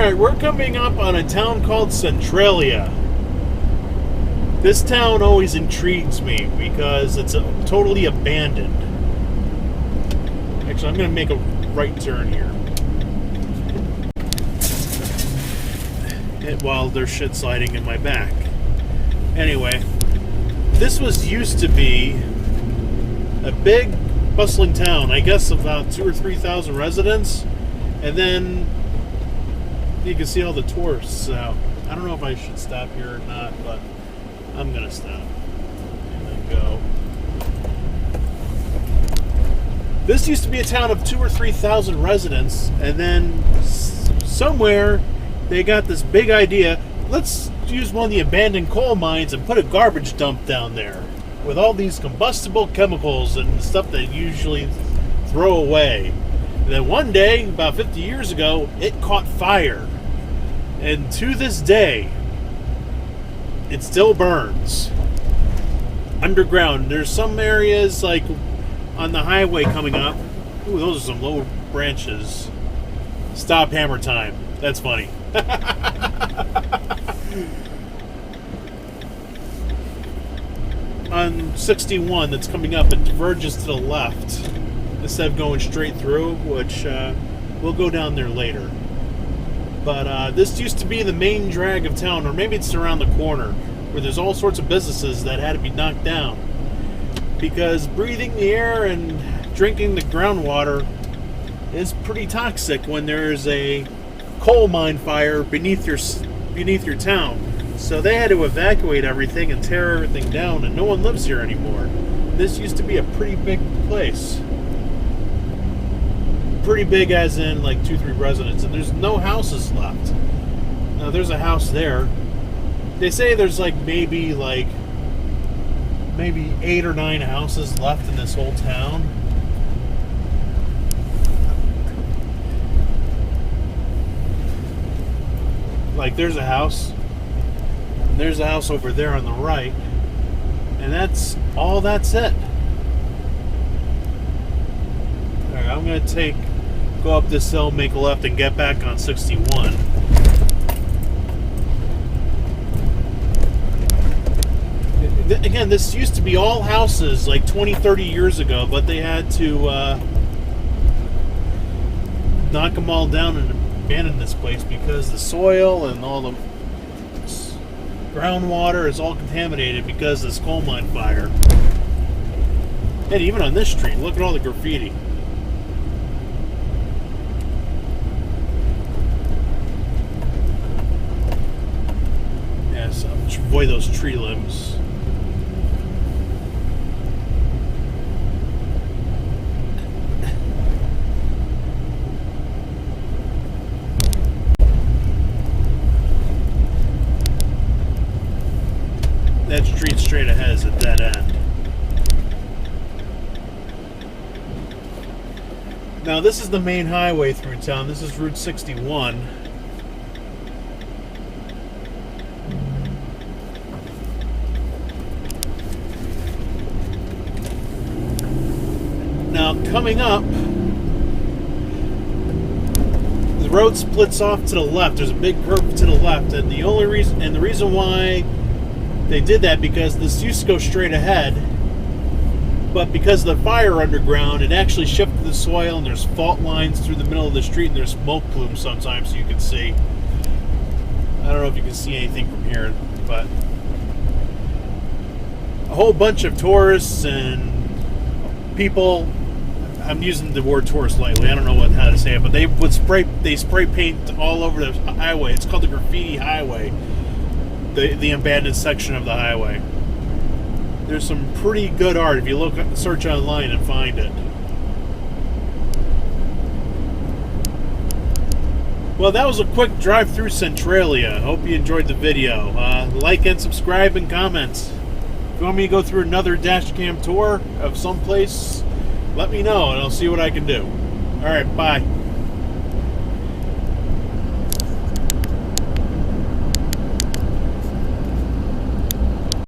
Alright, we're coming up on a town called Centralia. This town always intrigues me because it's totally abandoned. Actually, I'm going to make a right turn here. While there's shit sliding in my back. Anyway, this used to be a big, bustling town. I guess about 2,000 or 3,000 residents. And then you can see all the tourists out. I don't know if I should stop here or not, but I'm gonna stop and then go. This used to be a town of 2,000 or 3,000 residents, and then somewhere they got this big idea. Let's use one of the abandoned coal mines and put a garbage dump down there with all these combustible chemicals and stuff that you usually throw away. And then one day, about 50 years ago, it caught fire. And to this day, it still burns. Underground. There's some areas, like on the highway coming up. Ooh, those are some low branches. Stop, hammer time. That's funny. On 61 that's coming up, it diverges to the left instead of going straight through, which we'll go down there later. But this used to be the main drag of town, or maybe it's around the corner, where there's all sorts of businesses that had to be knocked down. Because breathing the air and drinking the groundwater is pretty toxic when there's a coal mine fire beneath your town. So they had to evacuate everything and tear everything down, and no one lives here anymore. This used to be a pretty big place. Pretty big as in like 2-3 residents, and there's no houses left. Now there's a house there. They say there's maybe 8 or 9 houses left in this whole town. Like there's a house, and there's a house over there on the right, and that's it. Alright, I'm going to go up this hill, make a left, and get back on 61. Again, this used to be all houses like 20, 30 years ago, but they had to knock them all down and abandon this place because the soil and all the groundwater is all contaminated because of this coal mine fire. And even on this street, look at all the graffiti. Yes, I'm just avoid those tree limbs. That street straight ahead is a dead end. Now this is the main highway through town. This is Route 61. Now coming up, the road splits off to the left. There's a big curve to the left, and the reason why they did that because this used to go straight ahead, but because of the fire underground, it actually shifted the soil, and there's fault lines through the middle of the street, and there's smoke plumes sometimes, so you can see. I don't know if you can see anything from here, but a whole bunch of tourists and people. I'm using the word tourist lightly. I don't know how to say it, but they spray paint all over the highway. It's called the Graffiti Highway. The abandoned section of the highway. There's some pretty good art if you search online and find it. Well, that was a quick drive through Centralia. Hope you enjoyed the video. Like and subscribe and comment. If you want me to go through another dash cam tour of someplace, let me know and I'll see what I can do. Alright, bye.